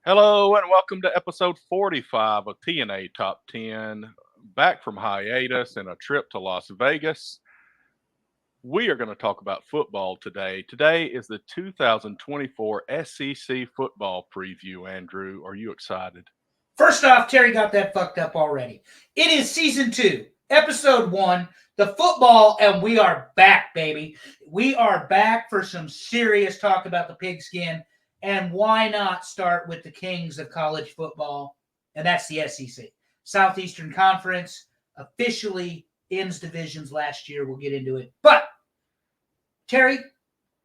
Hello and welcome to episode 45 of TNA Top 10. Back from hiatus and a trip to Las Vegas. We are going to talk about football today. Today is the 2024 SEC football preview. Andrew, are you excited? First off, Terry got that fucked up already. It is season 2, episode 1, the football, and we are back, baby. We are back for some serious talk about the pigskin, and why not start with the kings of college football, and that's the SEC. Southeastern Conference officially ends divisions last year. We'll get into it. But, Terry,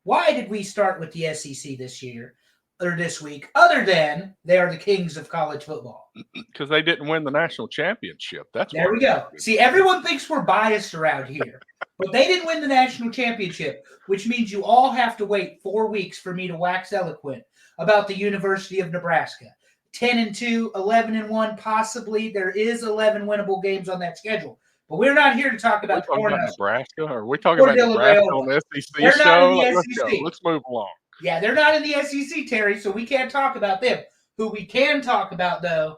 why did we start with the SEC this year? Or this week, other than they are the kings of college football. Because they didn't win the national championship. That's there we go. See, everyone thinks we're biased around here, but they didn't win the national championship, which means you all have to wait 4 weeks for me to wax eloquent about the University of Nebraska. 10-2, 11-1, possibly. There is 11 winnable games on that schedule. But we're not here to talk about Nebraska. Or are we talking about Nebraska on the SEC They're show? Not in the SEC. Let's move along. Yeah, they're not in the SEC, Terry, so we can't talk about them. Who we can talk about, though,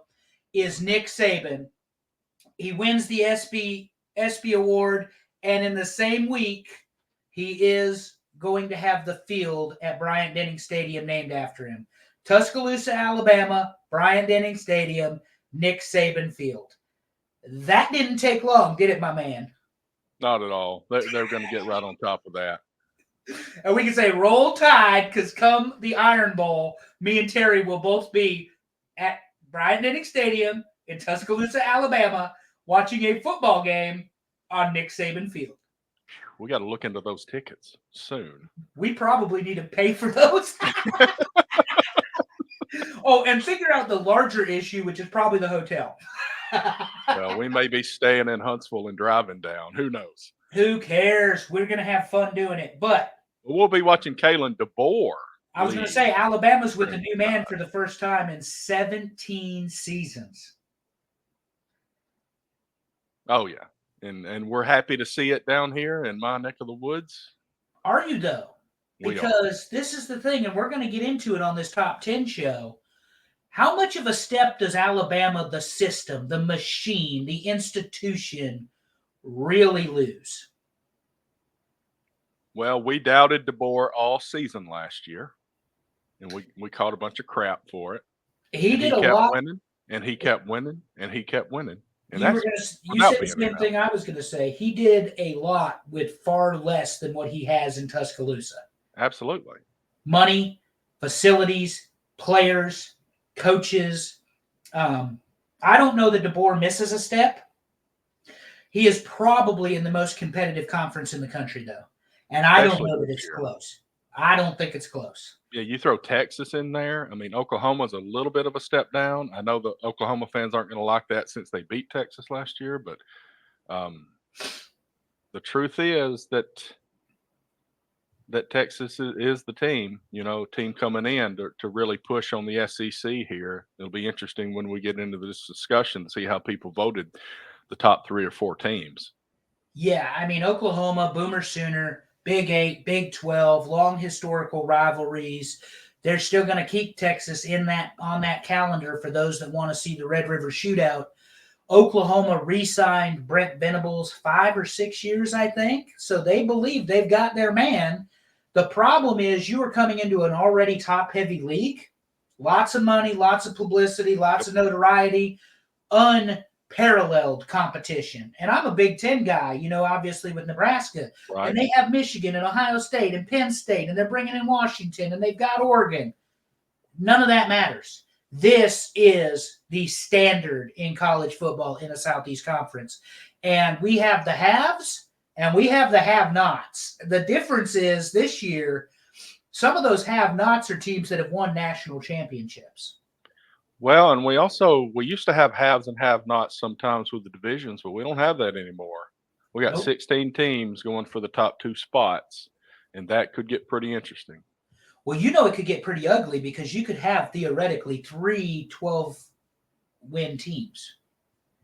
is Nick Saban. He wins the SB Award, and in the same week, he is going to have the field at Bryant-Denning Stadium named after him. Tuscaloosa, Alabama, Bryant-Denning Stadium, Nick Saban Field. That didn't take long, did it, my man? Not at all. They're going to get right on top of that. And we can say roll tide because come the Iron Bowl, me and Terry will both be at Bryant-Denning Stadium in Tuscaloosa, Alabama, watching a football game on Nick Saban Field. We got to look into those tickets soon. We probably need to pay for those. Oh, and figure out the larger issue, which is probably the hotel. Well, we may be staying in Huntsville and driving down. Who knows? Who cares? We're going to have fun doing it. But we'll be watching Kalen DeBoer. I was going to say, Alabama's with a new man for the first time in 17 seasons. Oh, yeah. And we're happy to see it down here in my neck of the woods. Are you, though? Because this is the thing, and we're going to get into it on this Top 10 show. How much of a step does Alabama, the system, the machine, the institution, really lose? Well, we doubted DeBoer all season last year, and we caught a bunch of crap for it. He did a lot. Winning, and he kept winning, and he kept winning. And you said the same thing I was going to say. He did a lot with far less than what he has in Tuscaloosa. Absolutely. Money, facilities, players, coaches. I don't know that DeBoer misses a step. He is probably in the most competitive conference in the country, though. And I don't know that it's close. I don't think it's close. Yeah, you throw Texas in there. I mean, Oklahoma's a little bit of a step down. I know the Oklahoma fans aren't going to like that since they beat Texas last year, but the truth is that Texas is the team, team coming in to really push on the SEC here. It'll be interesting when we get into this discussion to see how people voted the top 3 or 4 teams. Yeah, I mean, Oklahoma, Boomer Sooner, Big 8, Big 12, long historical rivalries. They're still going to keep Texas on that calendar for those that want to see the Red River Shootout. Oklahoma re-signed Brent Venables 5 or 6 years, I think. So they believe they've got their man. The problem is you are coming into an already top-heavy league. Lots of money, lots of publicity, lots of notoriety, unparalleled competition. And I'm a Big Ten guy, obviously with Nebraska. Right. And they have Michigan and Ohio State and Penn State, and they're bringing in Washington, and they've got Oregon. None of that matters. This is the standard in college football in the Southeast Conference. And we have the haves and we have the have-nots. The difference is this year, some of those have-nots are teams that have won national championships. Well, and we used to have haves and have-nots sometimes with the divisions, but we don't have that anymore. We got 16 teams going for the top 2 spots, and that could get pretty interesting. Well, it could get pretty ugly because you could have theoretically 3 12-win teams.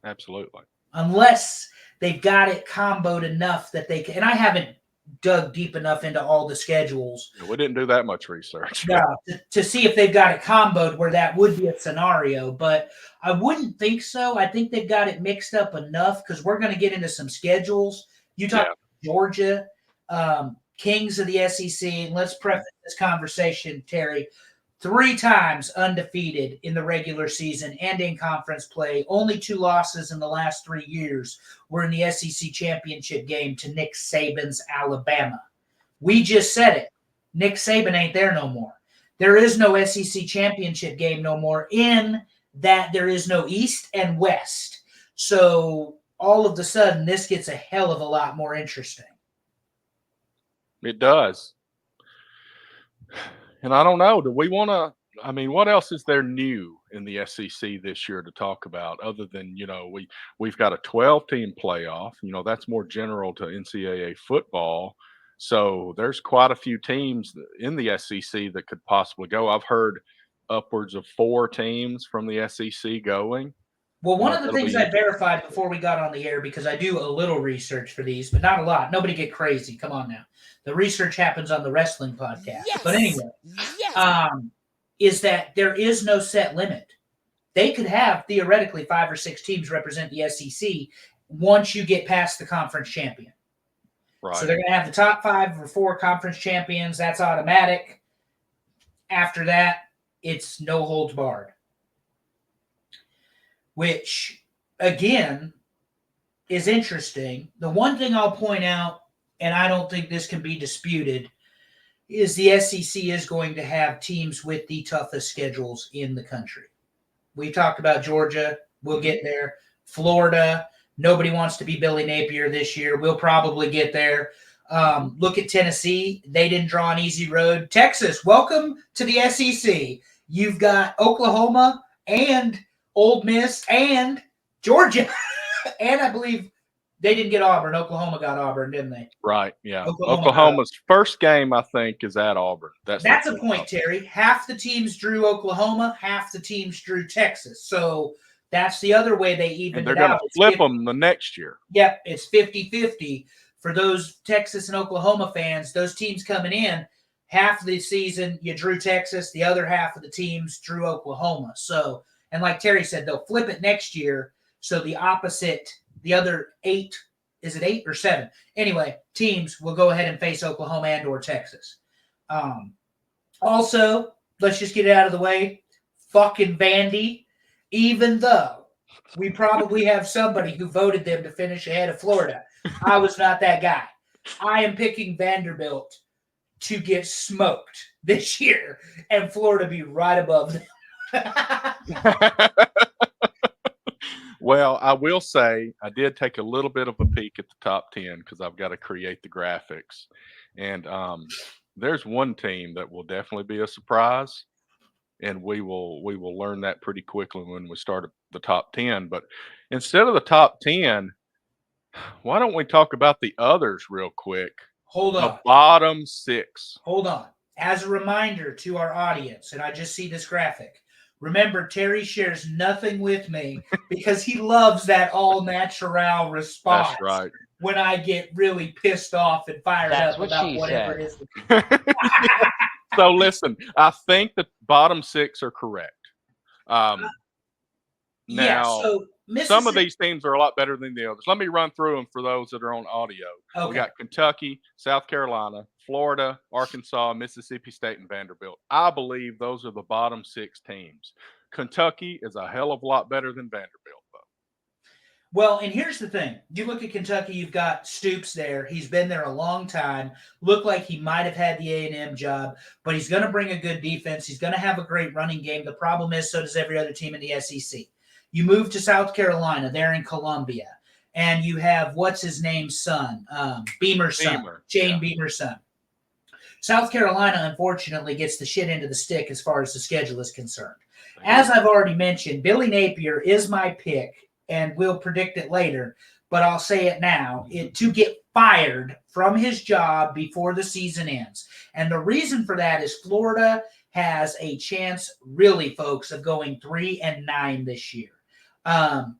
Absolutely. Unless they've got it comboed enough that they can. And I haven't dug deep enough into all the schedules. We didn't do that much research. No, to see if they've got it comboed where that would be a scenario, but I wouldn't think so. I think they've got it mixed up enough because we're going to get into some schedules. You talk about Georgia, Kings of the SEC, and let's preface this conversation, Terry. 3 times undefeated in the regular season and in conference play. Only 2 losses in the last 3 years were in the SEC championship game to Nick Saban's Alabama. We just said it. Nick Saban ain't there no more. There is no SEC championship game no more, in that there is no East and West. So all of a sudden, this gets a hell of a lot more interesting. It does. And I don't know, do we want to – I mean, what else is there new in the SEC this year to talk about other than, we've got a 12-team playoff. That's more general to NCAA football. So there's quite a few teams in the SEC that could possibly go. I've heard upwards of 4 teams from the SEC going. Well, one of the things I verified before we got on the air, because I do a little research for these, but not a lot. Nobody get crazy. Come on now. The research happens on the wrestling podcast. Yes. But anyway, is that there is no set limit. They could have, theoretically, 5 or 6 teams represent the SEC once you get past the conference champion. Right. So they're going to have the top 5 or 4 conference champions. That's automatic. After that, it's no holds barred. Which, again, is interesting. The one thing I'll point out, and I don't think this can be disputed, is the SEC is going to have teams with the toughest schedules in the country. We talked about Georgia. We'll get there. Florida. Nobody wants to be Billy Napier this year. We'll probably get there. Look at Tennessee. They didn't draw an easy road. Texas, welcome to the SEC. You've got Oklahoma and Ole Miss and Georgia. And I believe they didn't get Auburn. Oklahoma got Auburn, didn't they? Right, yeah. Oklahoma's first game, I think, is at Auburn. That's a point, Terry. Half the teams drew Oklahoma, half the teams drew Texas. So that's the other way they evened it out. They're going to flip them the next year. Yep, it's 50-50. For those Texas and Oklahoma fans, those teams coming in, half of the season you drew Texas, the other half of the teams drew Oklahoma. So, and like Terry said, they'll flip it next year. So the opposite, the other 8, is it 8 or 7? Anyway, teams will go ahead and face Oklahoma and or Texas. Also, let's just get it out of the way. Fucking Vandy, even though we probably have somebody who voted them to finish ahead of Florida. I was not that guy. I am picking Vanderbilt to get smoked this year and Florida be right above them. Well, I will say I did take a little bit of a peek at the top 10 because I've got to create the graphics. And there's one team that will definitely be a surprise. And we will learn that pretty quickly when we start the top 10. But instead of the top 10, why don't we talk about the others real quick? Hold on. The bottom 6. Hold on. As a reminder to our audience, and I just see this graphic, remember, Terry shares nothing with me because he loves that all-natural response. That's right. When I get really pissed off and fired up about whatever it is. So listen, I think the bottom 6 are correct. Now, so some of these teams are a lot better than the others. Let me run through them for those that are on audio. Okay. We got Kentucky, South Carolina, Florida, Arkansas, Mississippi State, and Vanderbilt. I believe those are the bottom 6 teams. Kentucky is a hell of a lot better than Vanderbilt, though. Well, and here's the thing. You look at Kentucky, you've got Stoops there. He's been there a long time. Looked like he might have had the A&M job, but he's going to bring a good defense. He's going to have a great running game. The problem is, so does every other team in the SEC. You move to South Carolina, they're in Columbia, and you have what's-his-name's son, Beamer's son, Shane Beamer's son. South Carolina, unfortunately, gets the shit into the stick as far as the schedule is concerned. As I've already mentioned, Billy Napier is my pick, and we'll predict it later, but I'll say it now, to get fired from his job before the season ends. And the reason for that is Florida has a chance, really, folks, of going 3-9 this year.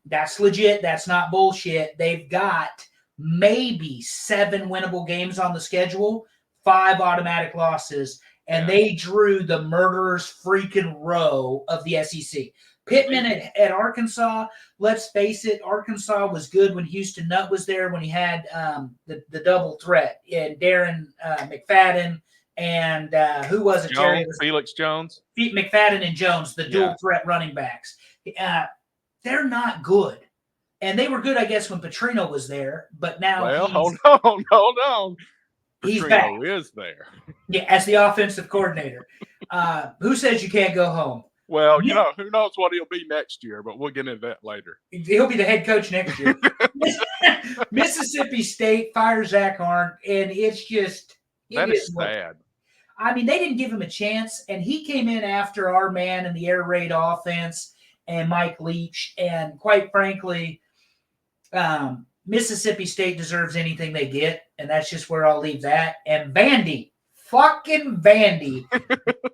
That's legit. That's not bullshit. They've got maybe 7 winnable games on the schedule, 5 automatic losses, and they drew the murderer's freaking row of the SEC. Pittman at Arkansas, let's face it, Arkansas was good when Houston Nutt was there, when he had the double threat, and Darren McFadden and who was it, Terry? It was Felix Jones. McFadden and Jones, the dual threat running backs. They're not good. And they were good, I guess, when Petrino was there, but now hold on. He's back. Petrino is there. Yeah, as the offensive coordinator. Who says you can't go home? Well, who knows what he'll be next year, but we'll get into that later. He'll be the head coach next year. Mississippi State fires Zach Arndt, and it's just that is sad. I mean, they didn't give him a chance, and he came in after our man in the air raid offense and Mike Leach, and quite frankly, Mississippi State deserves anything they get, and that's just where I'll leave that. And fucking Vandy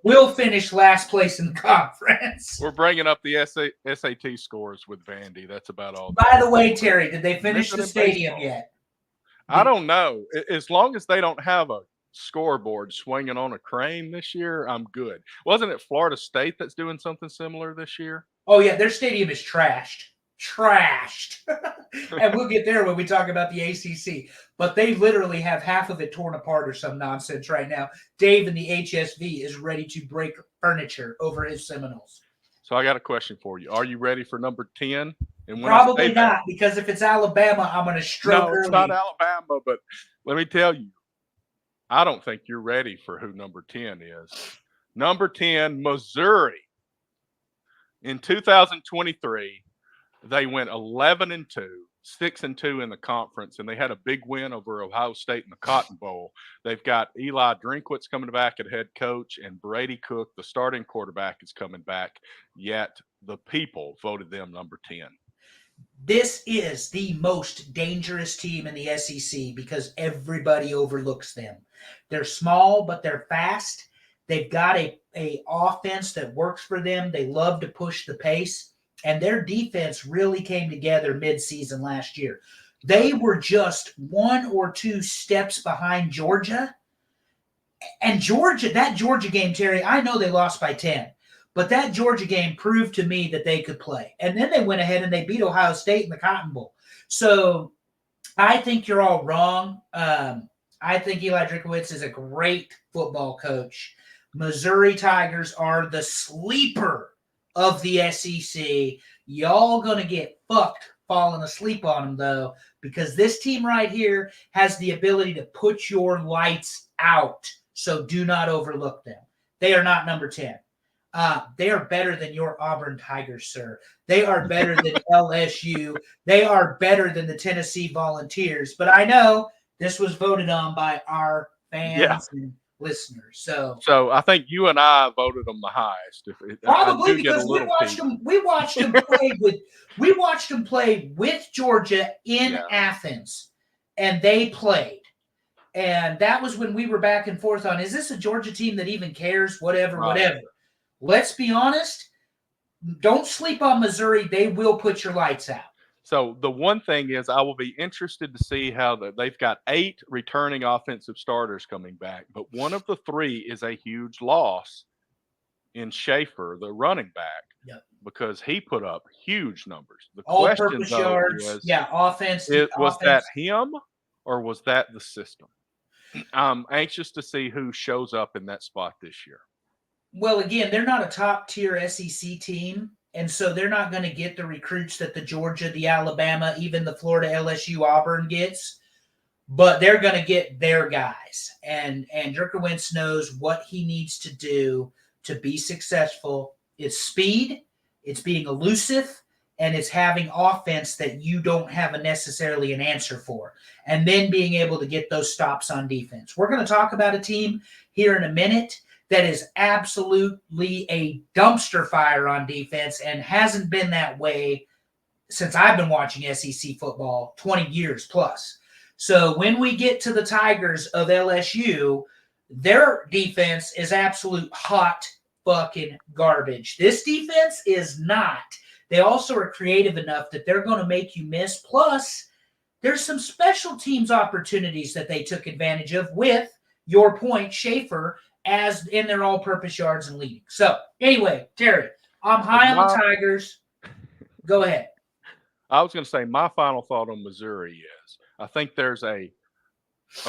will finish last place in the conference. We're bringing up the SAT scores with Vandy. That's about all. By the way, Terry, did they finish the stadium yet? I don't know. As long as they don't have a scoreboard swinging on a crane this year, I'm good. Wasn't it Florida State that's doing something similar this year? Oh, yeah. Their stadium is trashed. And we'll get there when we talk about the ACC. But they literally have half of it torn apart or some nonsense right now. Dave in the HSV is ready to break furniture over his Seminoles. So I got a question for you. Are you ready for number 10? And probably not, because if it's Alabama, I'm going to stroke early. No, it's not Alabama, but let me tell you, I don't think you're ready for who number 10 is. Number 10, Missouri. In 2023, they went 11-2, 6-2 in the conference, and they had a big win over Ohio State in the Cotton Bowl. They've got Eli Drinkwitz coming back at head coach, and Brady Cook, the starting quarterback, is coming back. Yet the people voted them number 10. This is the most dangerous team in the SEC because everybody overlooks them. They're small, but they're fast. They've got a offense that works for them. They love to push the pace, and their defense really came together midseason last year. They were just 1 or 2 steps behind Georgia. And that Georgia game, Terry, I know they lost by 10. But that Georgia game proved to me that they could play. And then they went ahead and they beat Ohio State in the Cotton Bowl. So I think you're all wrong. I think Eli Drinkwitz is a great football coach. Missouri Tigers are the sleeper of the SEC. Y'all going to get fucked falling asleep on them, though, because this team right here has the ability to put your lights out. So do not overlook them. They are not number 10. They are better than your Auburn Tigers, sir. They are better than LSU. They are better than the Tennessee Volunteers. But I know this was voted on by our fans and listeners. So I think you and I voted them the highest. Probably because we watched them play with Georgia in Athens, and they played. And that was when we were back and forth on, is this a Georgia team that even cares? Whatever. Let's be honest. Don't sleep on Missouri. They will put your lights out. So the one thing is I will be interested to see how they've got 8 returning offensive starters coming back, but one of the 3 is a huge loss in Schaefer, the running back, because he put up huge numbers. The question, though, is, offense. Was that him or was that the system? I'm anxious to see who shows up in that spot this year. Well, again, they're not a top-tier SEC team, and so they're not going to get the recruits that the Georgia, the Alabama, even the Florida, LSU, Auburn gets, but they're going to get their guys. And Drinkwitz knows what he needs to do to be successful. It's speed, it's being elusive, and it's having offense that you don't have necessarily an answer for, and then being able to get those stops on defense. We're going to talk about a team here in a minute that is absolutely a dumpster fire on defense and hasn't been that way since I've been watching SEC football 20 years plus. So when we get to the Tigers of LSU, their defense is absolute hot fucking garbage. This defense is not. They also are creative enough that they're going to make you miss. Plus, there's some special teams opportunities that they took advantage of with your point, Schaefer, as in their all-purpose yards and leading. So anyway, Terry, I'm high on the Tigers. Go ahead. I was going to say my final thought on Missouri is I think there's a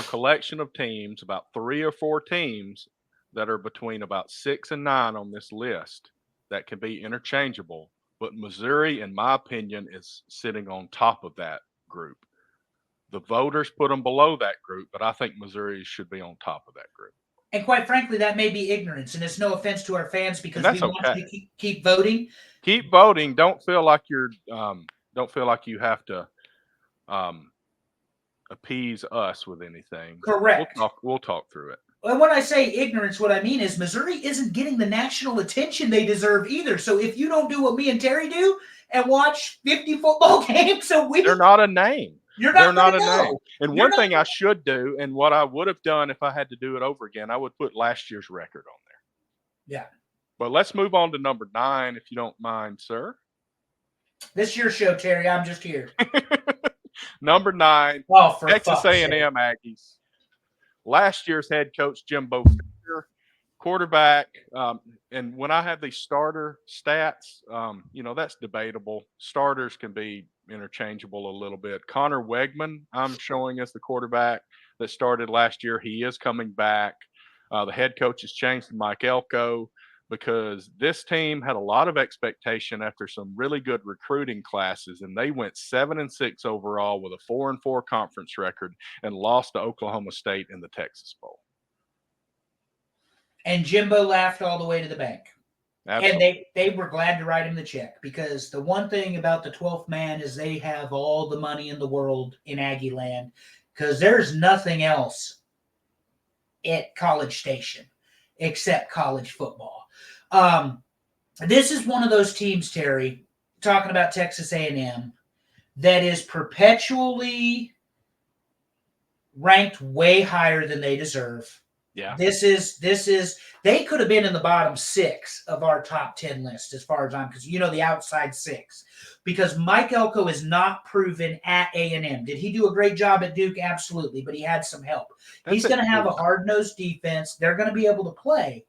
collection of teams, about 3 or 4 teams that are between about 6 and 9 on this list that can be interchangeable. But Missouri, in my opinion, is sitting on top of that group. The voters put them below that group, but I think Missouri should be on top of that group. And quite frankly, that may be ignorance, and it's no offense to our fans because we want okay. you to keep voting. Keep voting. Don't feel like you're. Don't feel like you have to appease us with anything. Correct. We'll talk through it. And when I say ignorance, what I mean is Missouri isn't getting the national attention they deserve either. So if you don't do what me and Terry do and watch 50 football games a week, they're not a name. They're not a name. And one thing I should do, and what I would have done if I had to do it over again, I would put last year's record on there. Yeah. But let's move on to number 9, if you don't mind, sir. This is your show, Terry. I'm just here. Number 9, Texas A&M Aggies. Last year's head coach, Jimbo Fisher, quarterback. And when I have these starter stats, that's debatable. Starters can be interchangeable a little bit. Connor Wegman, I'm showing as the quarterback that started last year. He is coming back. The head coach has changed to Mike Elko because this team had a lot of expectation after some really good recruiting classes, and they went 7-6 overall with a 4-4 conference record and lost to Oklahoma State in the Texas Bowl. And Jimbo laughed all the way to the bank. Absolutely. And they were glad to write him the check because the one thing about the 12th man is they have all the money in the world in Aggie land because there's nothing else at College Station except college football. This is one of those teams, Terry, talking about Texas A&M, that is perpetually ranked way higher than they deserve. Yeah. This is they could have been in the bottom 6 of our top 10 list as far as I'm concerned. The outside 6. Because Mike Elko is not proven at A&M. Did he do a great job at Duke? Absolutely, but he had some help. He's going to have a hard-nosed defense. They're going to be able to play.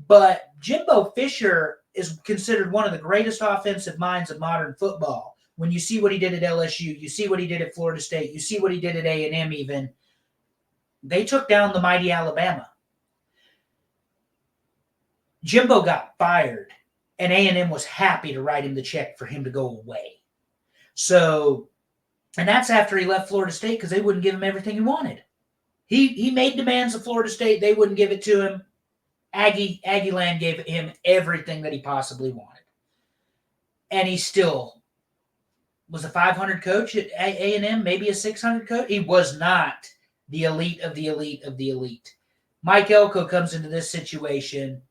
But Jimbo Fisher is considered one of the greatest offensive minds of modern football. When you see what he did at LSU, you see what he did at Florida State, you see what he did at A&M even. They took down the mighty Alabama. Jimbo got fired, and A&M was happy to write him the check for him to go away. So, and that's after he left Florida State because they wouldn't give him everything he wanted. He made demands of Florida State. They wouldn't give it to him. Aggie Land gave him everything that he possibly wanted. And he still was a 500 coach at A&M, maybe a 600 coach. He was not the elite of the elite of the elite. Mike Elko comes into this situation,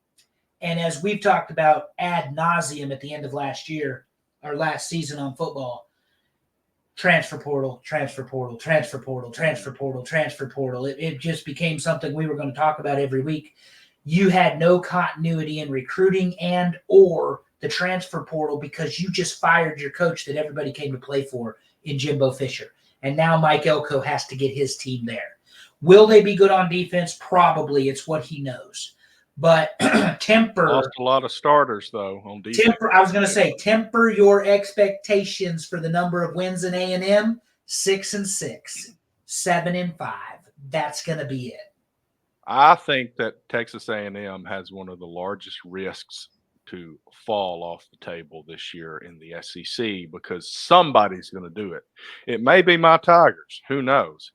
and as we've talked about ad nauseum at the end of last year, or last season on football, transfer portal, transfer portal, transfer portal, transfer portal, transfer portal. It just became something we were going to talk about every week. You had no continuity in recruiting and or the transfer portal because you just fired your coach that everybody came to play for in Jimbo Fisher. And now Mike Elko has to get his team there. Will they be good on defense? Probably. It's what he knows. But temper. Lost a lot of starters, though, on defense. I was going to say, temper your expectations for the number of wins in A&M. 6-6, 7-5. That's going to be it. I think that Texas A&M has one of the largest risks to fall off the table this year in the SEC because somebody's going to do it. It may be my Tigers. Who knows?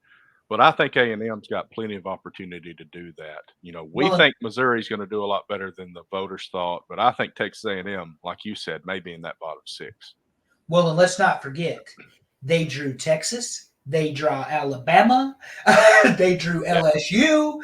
But I think A&M's got plenty of opportunity to do that. We think Missouri's going to do a lot better than the voters thought, but I think Texas A&M, like you said, may be in that bottom 6. Well, and let's not forget, they drew Texas. They draw Alabama. They drew LSU.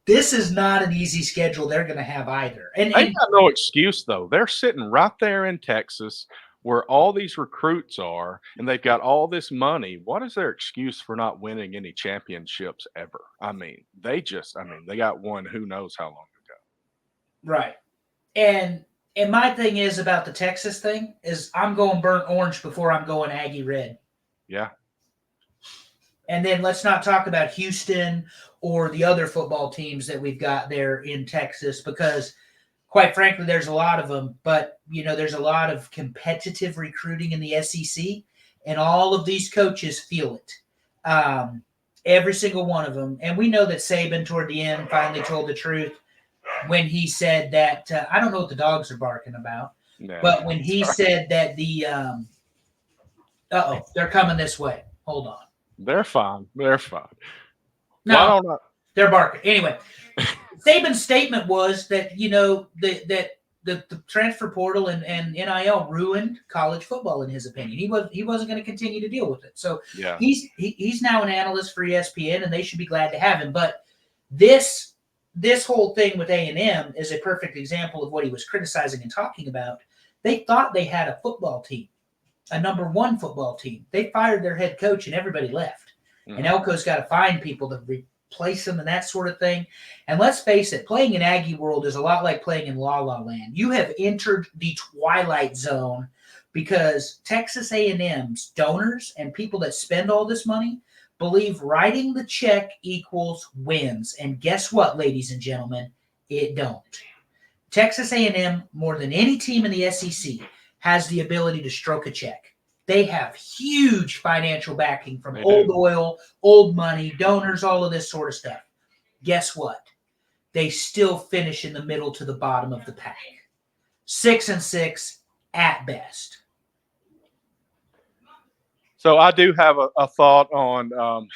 This is not an easy schedule they're going to have either. And they got no excuse, though. They're sitting right there in Texas where all these recruits are, and they've got all this money. What is their excuse for not winning any championships ever? They got one who knows how long ago. Right. And my thing is about the Texas thing is I'm going burnt orange before I'm going Aggie red. Yeah. And then let's not talk about Houston or the other football teams that we've got there in Texas, because quite frankly, there's a lot of them. But, there's a lot of competitive recruiting in the SEC, and all of these coaches feel it. Every single one of them. And we know that Saban, toward the end, finally told the truth when he said that, I don't know what the dogs are barking about, but when he said that they're coming this way. Hold on. They're fine. They're fine. No, why don't I? They're barking. Anyway, Saban's statement was that, that the transfer portal and NIL ruined college football, in his opinion. He wasn't going to continue to deal with it. So yeah. He's now an analyst for ESPN, and they should be glad to have him. But this whole thing with A&M is a perfect example of what he was criticizing and talking about. They thought they had a football team, a number one football team. They fired their head coach, and everybody left. Mm-hmm. And Elko's got to find people to replace them and that sort of thing. And let's face it, playing in Aggie World is a lot like playing in La La Land. You have entered the twilight zone, because Texas A&M's donors and people that spend all this money believe writing the check equals wins. And guess what, ladies and gentlemen? It don't. Texas A&M, more than any team in the SEC, has the ability to stroke a check. They have huge financial backing from old oil, old money, donors, all of this sort of stuff. Guess what? They still finish in the middle to the bottom of the pack. 6-6 at best. So I do have a thought on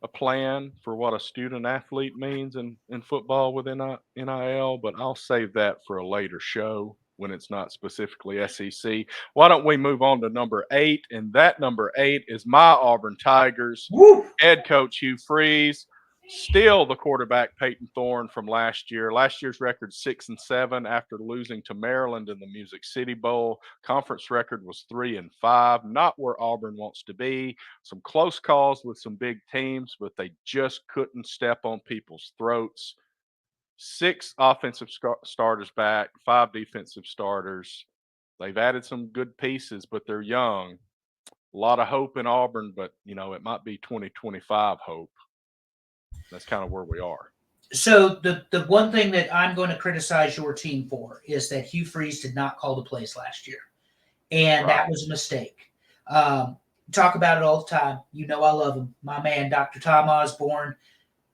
a plan for what a student athlete means in football within NIL, but I'll save that for a later show when it's not specifically SEC. Why don't we move on to number 8? And that number 8 is my Auburn Tigers. Woo! Head coach Hugh Freeze, still the quarterback Peyton Thorne from last year. Last year's record 6-7 after losing to Maryland in the Music City Bowl. Conference record was 3-5. Not where Auburn wants to be. Some close calls with some big teams, but they just couldn't step on people's throats. 6 offensive starters back, 5 defensive starters. They've added some good pieces, but they're young. A lot of hope in Auburn, but, it might be 2025 hope. That's kind of where we are. So the one thing that I'm going to criticize your team for is that Hugh Freeze did not call the plays last year. And that was a mistake. Talk about it all the time. I love him. My man, Dr. Tom Osborne,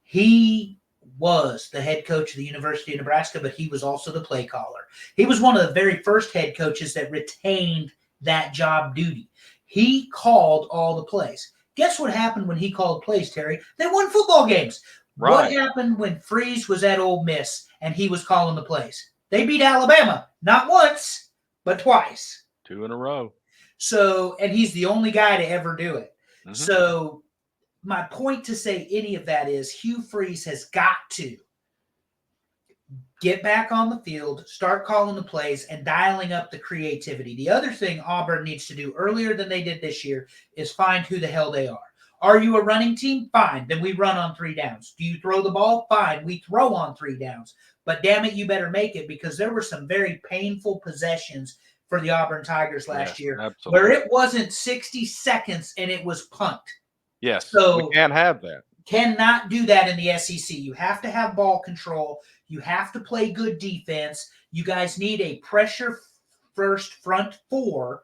he was the head coach of the University of Nebraska, but he was also the play caller. He was one of the very first head coaches that retained that job duty. He called all the plays. Guess what happened when he called plays, Terry? They won football games. Right. What happened when Freeze was at Ole Miss and he was calling the plays? They beat Alabama, not once, but twice. 2 in a row. So, and he's the only guy to ever do it. Mm-hmm. So, my point to say any of that is Hugh Freeze has got to get back on the field, start calling the plays, and dialing up the creativity. The other thing Auburn needs to do earlier than they did this year is find who the hell they are. Are you a running team? Fine. Then we run on 3 downs. Do you throw the ball? Fine. We throw on 3 downs. But damn it, you better make it, because there were some very painful possessions for the Auburn Tigers last year, absolutely, where it wasn't 60 seconds and it was punt. Yes, so we can't have that. Cannot do that in the SEC. You have to have ball control. You have to play good defense. You guys need a pressure-first front 4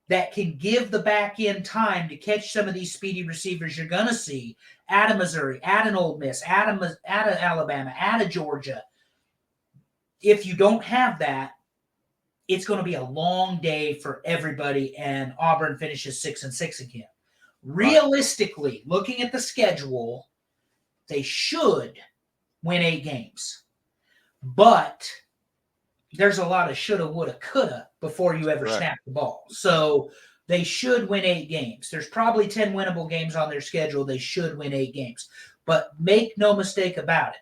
that can give the back end time to catch some of these speedy receivers you're going to see out of Missouri, out of Ole Miss, out of Alabama, out of Georgia. If you don't have that, it's going to be a long day for everybody, and Auburn finishes 6-6 again. Realistically, looking at the schedule, they should win 8 games. But there's a lot of shoulda, woulda, coulda before you ever snap the ball. So they should win 8 games. There's probably 10 winnable games on their schedule. They should win 8 games. But make no mistake about it,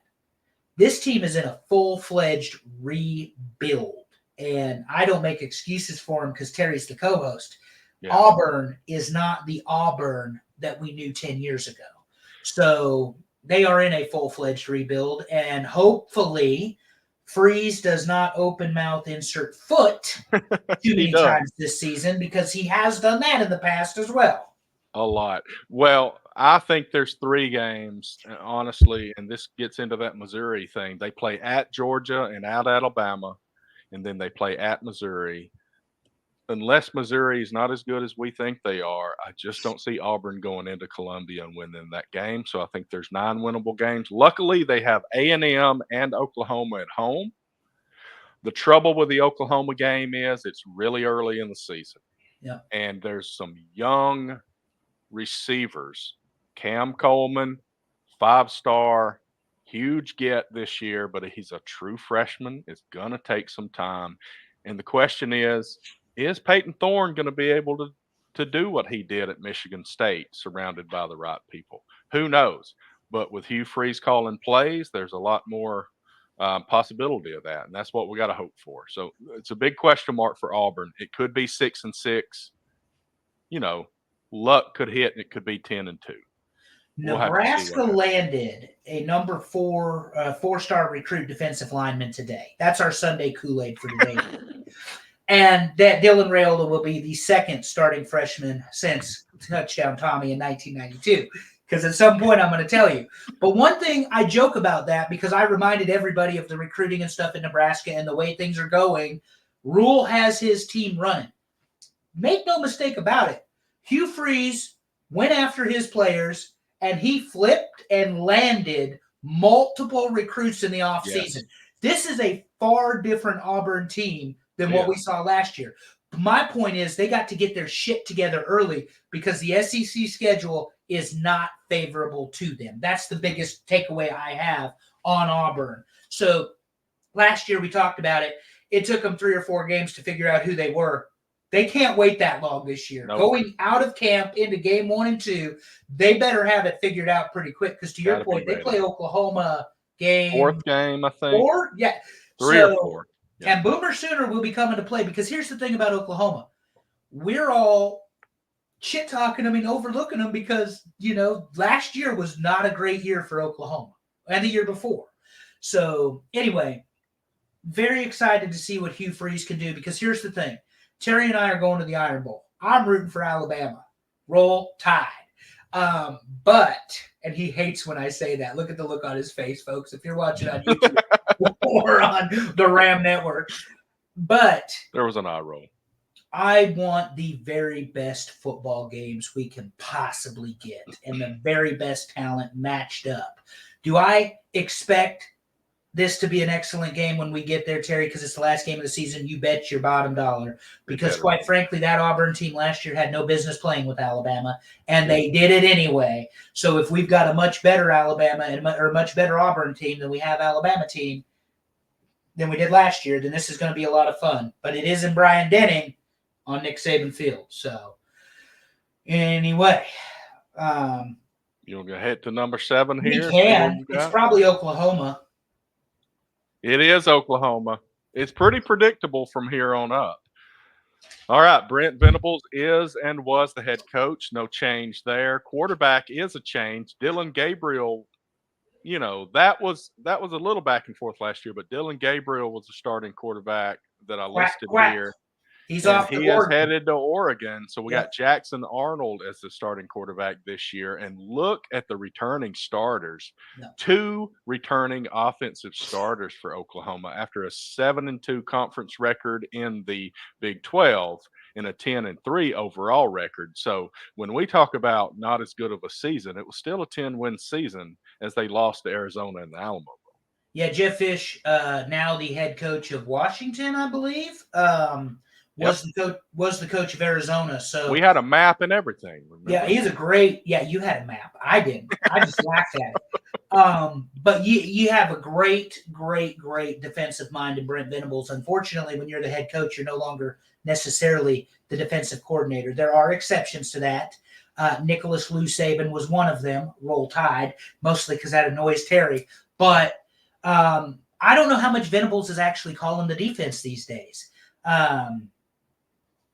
this team is in a full-fledged rebuild. And I don't make excuses for him because Terry's the co-host. Yeah. Auburn is not the Auburn that we knew 10 years ago. So they are in a full-fledged rebuild, and hopefully Freeze does not open mouth, insert foot too many times this season, because he has done that in the past as well. A lot. Well, I think there's 3 games, honestly, and this gets into that Missouri thing. They play at Georgia and at Alabama, and then they play at Missouri. Unless Missouri is not as good as we think they are, I just don't see Auburn going into Columbia and winning that game. So I think there's 9 winnable games. Luckily, they have A&M and Oklahoma at home. The trouble with the Oklahoma game is it's really early in the season, Yeah. and there's some young receivers. Cam Coleman, 5-star, huge get this year, but he's a true freshman. It's going to take some time. And the question is Peyton Thorne going to be able to do what he did at Michigan State, surrounded by the right people? Who knows? But with Hugh Freeze calling plays, there's a lot more possibility of that, and that's what we got to hope for. So it's a big question mark for Auburn. It could be 6-6. You know, luck could hit, and it could be 10-2. We'll Nebraska landed a number 4 4-star recruit defensive lineman today. That's our Sunday Kool-Aid for today. And that Dylan Raiola will be the second starting freshman since Touchdown Tommy in 1992. Because at some point I'm going to tell you. But one thing I joke about that, because I reminded everybody of the recruiting and stuff in Nebraska and the way things are going, Rule has his team running. Make no mistake about it. Hugh Freeze went after his players, and he flipped and landed multiple recruits in the offseason. Yes. This is a far different Auburn team than what we saw last year. My point is they got to get their shit together early because the SEC schedule is not favorable to them. That's the biggest takeaway I have on Auburn. So last year we talked about it. It took them 3 or 4 games to figure out who they were. They can't wait that long this year. Nope. Going out of camp into game 1 and 2, they better have it figured out pretty quick because to your point, they play Oklahoma game. 4th game, I think. 4? Yeah. 3 or 4. Yeah. And Boomer Sooner will be coming to play because here's the thing about Oklahoma. We're all shit-talking them and overlooking them because, last year was not a great year for Oklahoma and the year before. So, anyway, very excited to see what Hugh Freeze can do because here's the thing. Terry and I are going to the Iron Bowl. I'm rooting for Alabama. Roll Tide. And he hates when I say that. Look at the look on his face, folks, if you're watching on YouTube or on the Ram Network. But there was an eye roll. I want the very best football games we can possibly get and the very best talent matched up. Do I expect this to be an excellent game when we get there, Terry, because it's the last game of the season? You bet your bottom dollar. Because, quite frankly, that Auburn team last year had no business playing with Alabama, and they did it anyway. So if we've got a much better Alabama or a much better Auburn team than we have Alabama team than we did last year, then this is going to be a lot of fun. But it is in Bryant-Denning on Nick Saban Field. So, anyway. You want to head to number 7 here? We can. It's probably Oklahoma. It is Oklahoma. It's pretty predictable from here on up. All right, Brent Venables is and was the head coach. No change there. Quarterback is a change. Dylan Gabriel, that was a little back and forth last year, but Dylan Gabriel was the starting quarterback that I listed here. He's off to Oregon. He is headed to Oregon. So we got Jackson Arnold as the starting quarterback this year. And look at the returning starters. 2 returning offensive starters for Oklahoma after a 7-2 conference record in the Big 12 and a 10-3 overall record. So when we talk about not as good of a season, it was still a 10-win season as they lost to Arizona and the Alamo Bowl. Yeah, Jeff Fish, now the head coach of Washington, I believe. Was the coach of Arizona. So we had a map and everything. Remember? Yeah, he's a great. Yeah, you had a map. I didn't. I just laughed at it. But you have a great defensive mind in Brent Venables. Unfortunately, when you're the head coach, you're no longer necessarily the defensive coordinator. There are exceptions to that. Nicholas Lou Saban was one of them. Roll Tide, mostly because that annoys Terry. But I don't know how much Venables is actually calling the defense these days.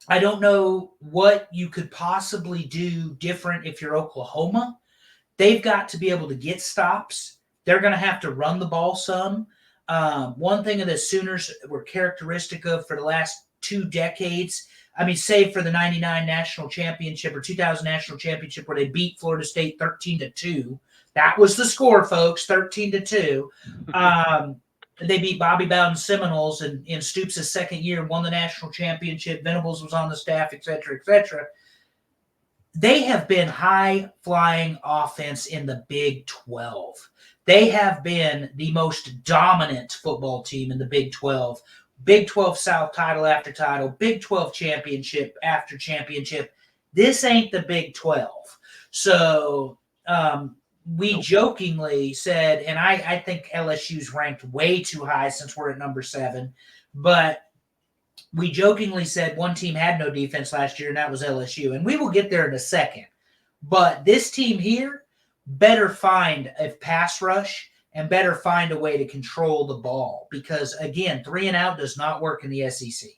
I don't know what you could possibly do different if you're Oklahoma. They've got to be able to get stops. They're going to have to run the ball some. One thing that the Sooners were characteristic of for the last 2 decades. I mean, save for the 99 national championship or 2000 national championship where they beat Florida State 13-2. That was the score, folks, 13-2. They beat Bobby Bowden Seminoles in Stoops' second year, won the national championship. Venables was on the staff, et cetera, et cetera. They have been high-flying offense in the Big 12. They have been the most dominant football team in the Big 12. Big 12 South title after title, Big 12 championship after championship. This ain't the Big 12. So we jokingly said, and I think LSU's ranked way too high since we're at number 7, but we jokingly said one team had no defense last year, and that was LSU. And we will get there in a second. But this team here better find a pass rush and better find a way to control the ball because, again, 3 and out does not work in the SEC.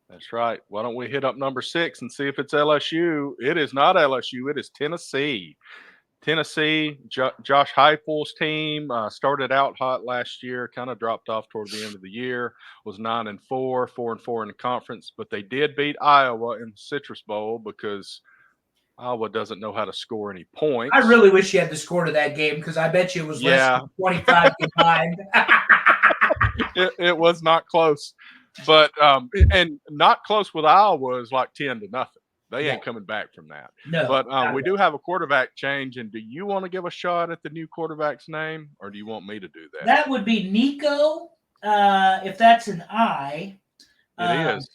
That's right. Why don't we hit up number 6 and see if it's LSU? It is not LSU. It is Tennessee. Tennessee, Josh Heupel's team started out hot last year, kind of dropped off toward the end of the year, was 9-4, 4-4 in the conference, but they did beat Iowa in the Citrus Bowl because Iowa doesn't know how to score any points. I really wish you had the score to that game because I bet you it was less than 25 combined. It was not close, but and not close with Iowa is like 10-0. They ain't coming back from that. No, but we do have a quarterback change. And do you want to give a shot at the new quarterback's name, or do you want me to do that? That would be Nico. If that's an I. It is.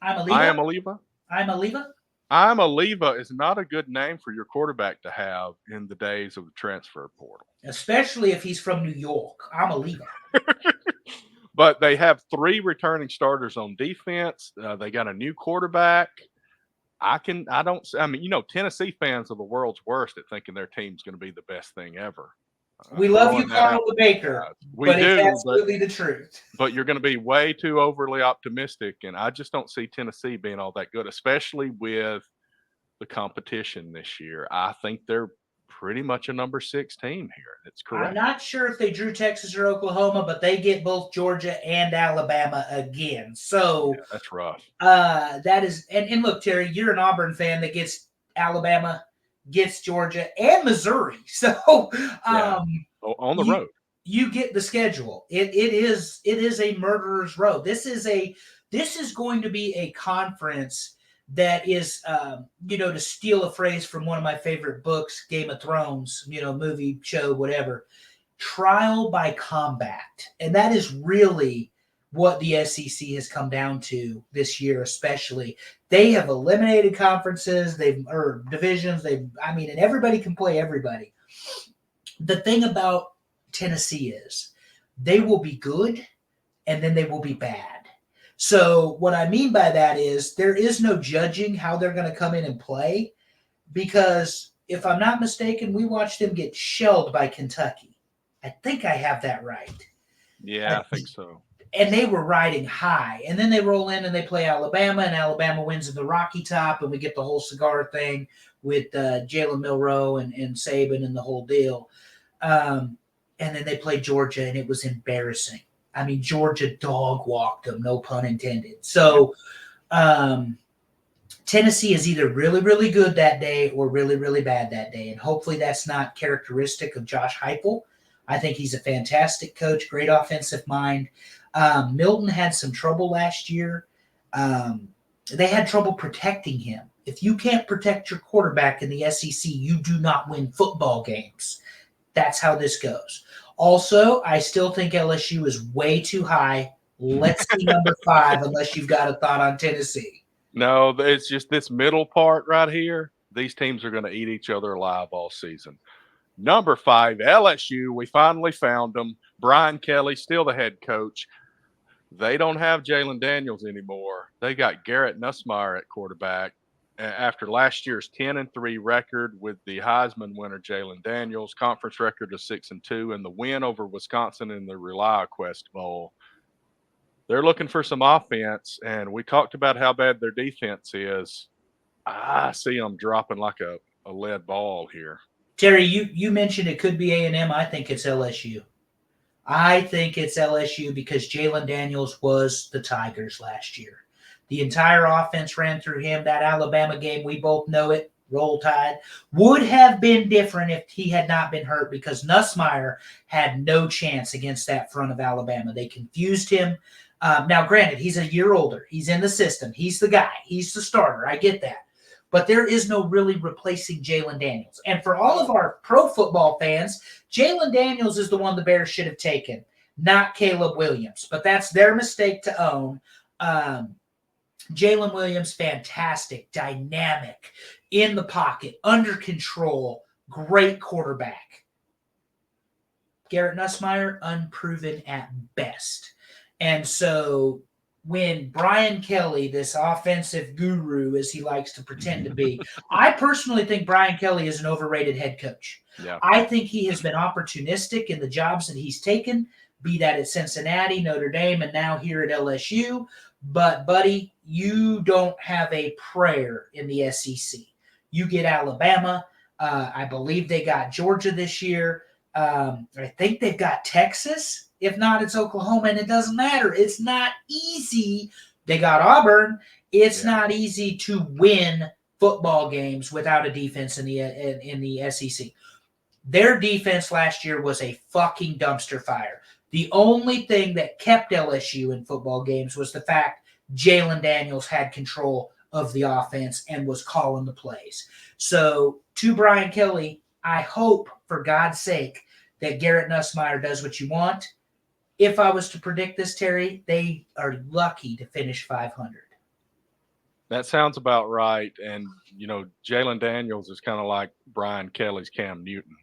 Iamaleava. Iamaleava is not a good name for your quarterback to have in the days of the transfer portal. Especially if he's from New York. Iamaleava. But they have 3 returning starters on defense. They got a new quarterback. Tennessee fans are the world's worst at thinking their team's going to be the best thing ever. We love you, Carl Baker. It's absolutely the truth. But you're going to be way too overly optimistic, and I just don't see Tennessee being all that good, especially with the competition this year. I think they're pretty much a number 6 team here. That's correct. I'm not sure if they drew Texas or Oklahoma, but they get both Georgia and Alabama again. So that's rough. That is, and look, Terry, you're an Auburn fan that gets Alabama, gets Georgia, and Missouri. So on the road, you get the schedule. It is a murderer's row. This is going to be a conference that is, to steal a phrase from one of my favorite books, Game of Thrones, movie, show, whatever, trial by combat. And that is really what the SEC has come down to this year, especially. They have eliminated conferences, or divisions, and everybody can play everybody. The thing about Tennessee is they will be good and then they will be bad. So what I mean by that is there is no judging how they're going to come in and play because if I'm not mistaken, we watched them get shelled by Kentucky. I think I have that right. Yeah, I think so. And they were riding high. And then they roll in and they play Alabama, and Alabama wins in the Rocky Top, and we get the whole cigar thing with Jalen Milroe and Saban and the whole deal. And then they play Georgia, and it was embarrassing. Georgia dog walked them, no pun intended. So Tennessee is either really, really good that day or really, really bad that day. And hopefully that's not characteristic of Josh Heupel. I think he's a fantastic coach, great offensive mind. Milton had some trouble last year. They had trouble protecting him. If you can't protect your quarterback in the SEC, you do not win football games. That's how this goes. Also, I still think LSU is way too high. Let's see number 5 unless you've got a thought on Tennessee. No, it's just this middle part right here. These teams are going to eat each other alive all season. Number 5, LSU. We finally found them. Brian Kelly, still the head coach. They don't have Jalen Daniels anymore. They got Garrett Nussmeier at quarterback. After last year's 10-3 record with the Heisman winner Jalen Daniels, conference record of 6-2, and the win over Wisconsin in the ReliaQuest Bowl, they're looking for some offense. And we talked about how bad their defense is. I see them dropping like a lead ball here. Terry, you mentioned it could be A&M. I think it's LSU. I think it's LSU because Jalen Daniels was the Tigers last year. The entire offense ran through him. That Alabama game, we both know it, Roll Tide, would have been different if he had not been hurt, because Nussmeier had no chance against that front of Alabama. They confused him. Now, granted, he's a year older. He's in the system. He's the guy. He's the starter. I get that. But there is no really replacing Jalen Daniels. And for all of our pro football fans, Jalen Daniels is the one the Bears should have taken, not Caleb Williams. But that's their mistake to own. Jalen Williams, fantastic, dynamic, in the pocket, under control, great quarterback. Garrett Nussmeier, unproven at best. And so when Brian Kelly, this offensive guru, as he likes to pretend to be, I personally think Brian Kelly is an overrated head coach. Yeah. I think he has been opportunistic in the jobs that he's taken, be that at Cincinnati, Notre Dame, and now here at LSU. But, buddy, you don't have a prayer in the SEC. You get Alabama. I believe they got Georgia this year. I think they've got Texas. If not, it's Oklahoma, and it doesn't matter. It's not easy. They got Auburn. It's not easy to win football games without a defense in the SEC. Their defense last year was a fucking dumpster fire. The only thing that kept LSU in football games was the fact Jalen Daniels had control of the offense and was calling the plays. So, to Brian Kelly, I hope, for God's sake, that Garrett Nussmeier does what you want. If I was to predict this, Terry, they are lucky to finish 500. That sounds about right. And, Jalen Daniels is kind of like Brian Kelly's Cam Newton.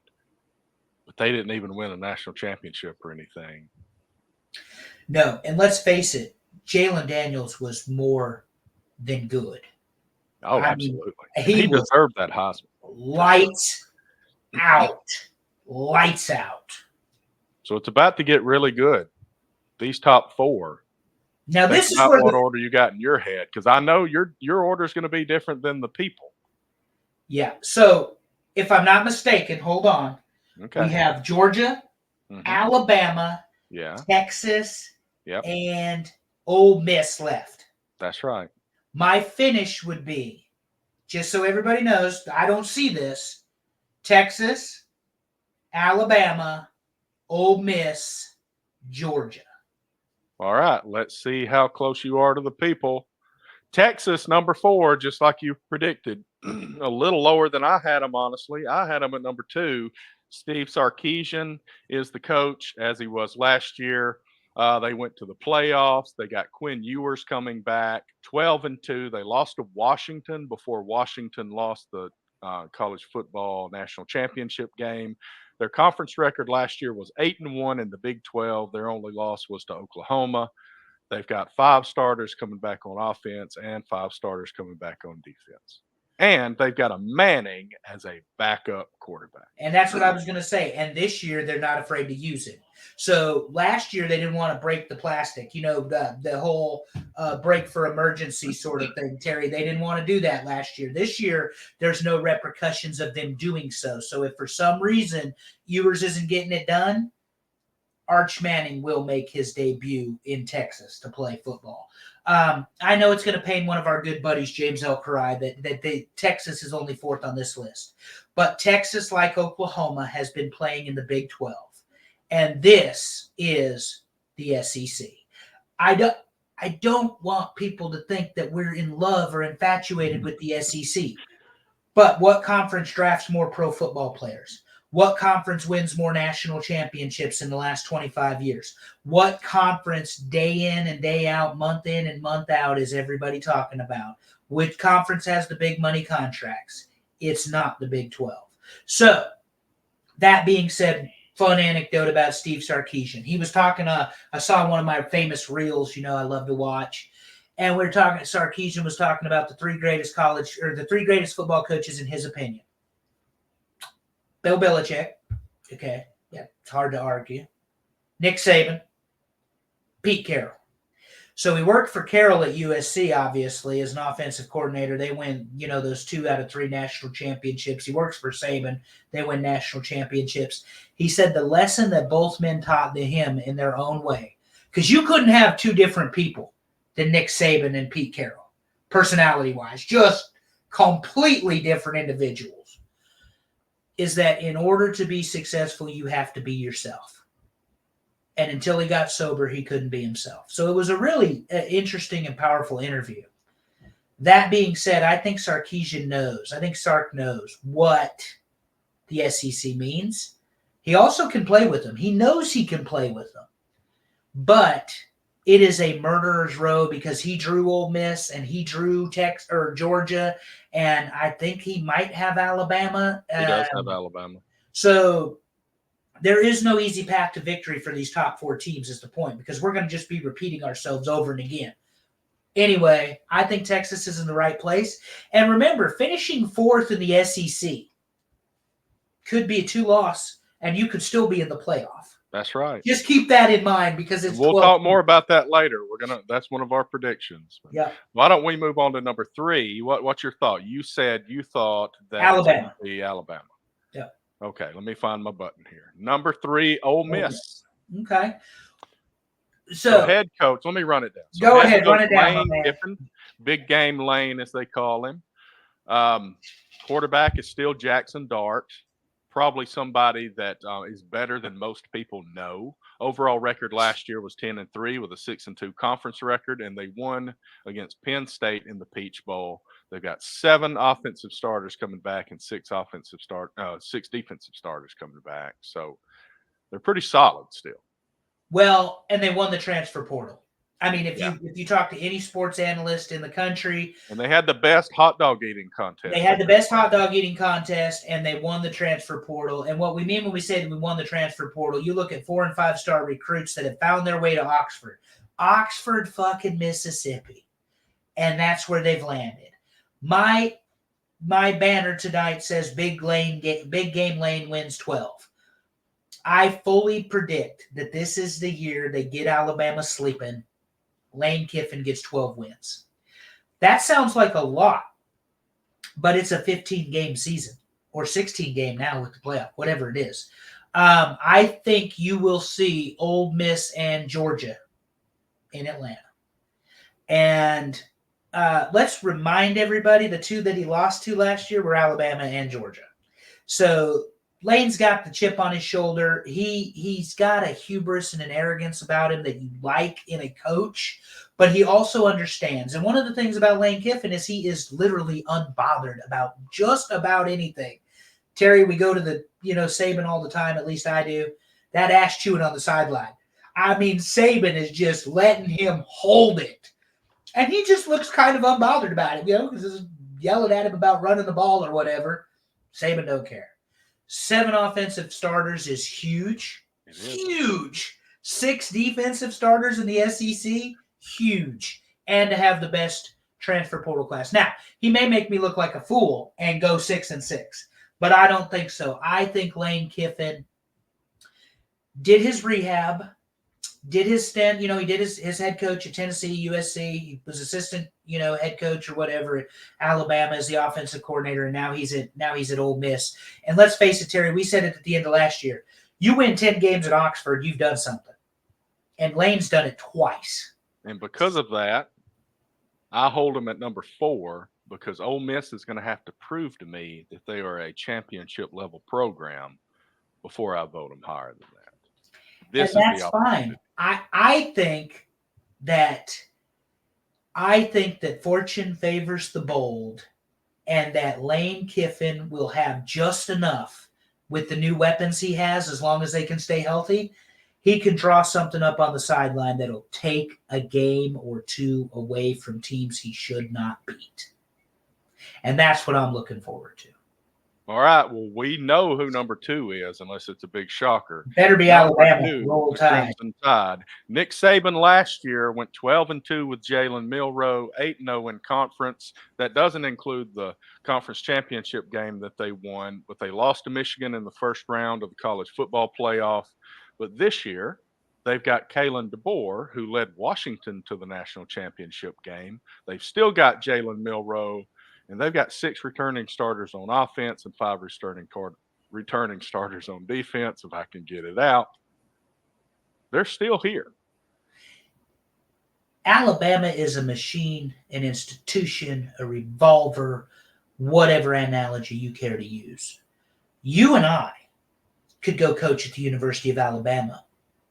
But they didn't even win a national championship or anything. No, and let's face it, Jalen Daniels was more than good. Oh, absolutely. He deserved that Heisman. Lights out. Lights out. So it's about to get really good. These top four. Now, this is where what order you got in your head, because I know your order is going to be different than the people. Yeah. So, if I'm not mistaken, hold on. Okay. We have Georgia, Alabama, Texas, and Ole Miss left. That's right. My finish would be, just so everybody knows, I don't see this, Texas, Alabama, Ole Miss, Georgia. All right. Let's see how close you are to the people. Texas, number 4, just like you predicted. A little lower than I had them, honestly. I had them at number 2. Steve Sarkisian is the coach, as he was last year. They went to the playoffs. They got Quinn Ewers coming back, 12-2. They lost to Washington before Washington lost the college football national championship game. Their conference record last year was 8-1 in the Big 12. Their only loss was to Oklahoma. They've got 5 starters coming back on offense and 5 starters coming back on defense. And they've got a Manning as a backup quarterback. And that's what I was going to say. And this year, they're not afraid to use it. So last year, they didn't want to break the plastic, the whole break for emergency sort of thing, Terry. They didn't want to do that last year. This year, there's no repercussions of them doing so. So if for some reason Ewers isn't getting it done, Arch Manning will make his debut in Texas to play football. I know it's going to pain one of our good buddies, James El-Karai, that Texas is only 4th on this list. But Texas, like Oklahoma, has been playing in the Big 12. And this is the SEC. I don't want people to think that we're in love or infatuated with the SEC. But what conference drafts more pro football players? What conference wins more national championships in the last 25 years? What conference day in and day out, month in and month out is everybody talking about? Which conference has the big money contracts? It's not the Big 12. So, that being said, fun anecdote about Steve Sarkisian. He was talking, I saw one of my famous reels, I love to watch. And we were talking, Sarkisian was talking about the 3 greatest football coaches in his opinion. Bill Belichick, okay, yeah, it's hard to argue. Nick Saban, Pete Carroll. So he worked for Carroll at USC, obviously, as an offensive coordinator. They win, those 2 out of 3 national championships. He works for Saban. They win national championships. He said the lesson that both men taught to him in their own way, because you couldn't have 2 different people than Nick Saban and Pete Carroll, personality-wise. Just completely different individuals. Is that in order to be successful, you have to be yourself. And until he got sober, he couldn't be himself. So it was a really interesting and powerful interview. That being said, I think Sarkisian knows. I think Sark knows what the SEC means. He also can play with them. He knows he can play with them. But it is a murderer's row because he drew Ole Miss and he drew Georgia, and I think he might have Alabama. He does have Alabama. So there is no easy path to victory for these top 4 teams is the point, because we're going to just be repeating ourselves over and again. Anyway, I think Texas is in the right place. And remember, finishing 4th in the SEC could be a 2-loss, and you could still be in the playoff. That's right. Just keep that in mind because it's. We'll talk more about that later. That's one of our predictions. Yeah. Why don't we move on to number 3? What's your thought? You said you thought that Alabama. It would be Alabama. Yeah. Okay, let me find my button here. Number 3, Ole Miss. Okay. So head coach, let me run it down. Go ahead, run it down. Lane Kiffin, Big Game Lane, as they call him. Quarterback is still Jackson Dart, probably somebody that is better than most people know. Overall record last year was 10-3 with a 6-2 conference record, and they won against Penn State in the Peach Bowl. They've got 7 offensive starters coming back and 6 defensive starters coming back. So they're pretty solid still. Well, and they won the transfer portal. I mean, if you talk to any sports analyst in the country, and they had the best hot dog eating contest. They had the best hot dog eating contest, and they won the transfer portal. And what we mean when we say that we won the transfer portal, you look at 4- and 5-star recruits that have found their way to Oxford, fucking Mississippi, and that's where they've landed. My banner tonight says Big Game Lane wins 12. I fully predict that this is the year they get Alabama sleeping. Lane Kiffin gets 12 wins. That sounds like a lot, but it's a 15-game season or 16-game now with the playoff, whatever it is. I think you will see Ole Miss and Georgia in Atlanta. And let's remind everybody the 2 that he lost to last year were Alabama and Georgia. So Lane's got the chip on his shoulder. He's got a hubris and an arrogance about him that you like in a coach, but he also understands. And one of the things about Lane Kiffin is he is literally unbothered about just about anything. Terry, we go to the, Saban all the time, at least I do, that ass chewing on the sideline. I mean, Saban is just letting him hold it. And he just looks kind of unbothered about it, because he's yelling at him about running the ball or whatever. Saban don't care. 7 offensive starters is huge. Huge. 6 defensive starters in the SEC, huge. And to have the best transfer portal class. Now, he may make me look like a fool and go 6-6, but I don't think so. I think Lane Kiffin did his rehab, did his stint. He did his head coach at Tennessee, USC. He was assistant, head coach or whatever at Alabama as the offensive coordinator, and now he's at Ole Miss. And let's face it, Terry, we said it at the end of last year. You win 10 games at Oxford, you've done something. And Lane's done it twice. And because of that, I hold him at number 4 because Ole Miss is going to have to prove to me that they are a championship-level program before I vote them higher than that. And that's fine. I think that fortune favors the bold, and that Lane Kiffin will have just enough with the new weapons he has, as long as they can stay healthy. He can draw something up on the sideline that'll take a game or 2 away from teams he should not beat. And that's what I'm looking forward to. All right. Well, we know who number 2 is, unless it's a big shocker. Better be Alabama. Roll Tide. Nick Saban last year went 12-2 with Jalen Milroe, 8-0 in conference. That doesn't include the conference championship game that they won, but they lost to Michigan in the first round of the college football playoff. But this year, they've got Kalen DeBoer, who led Washington to the national championship game. They've still got Jalen Milroe. And they've got 6 returning starters on offense and 5 returning starters on defense, if I can get it out. They're still here. Alabama is a machine, an institution, a revolver, whatever analogy you care to use. You and I could go coach at the University of Alabama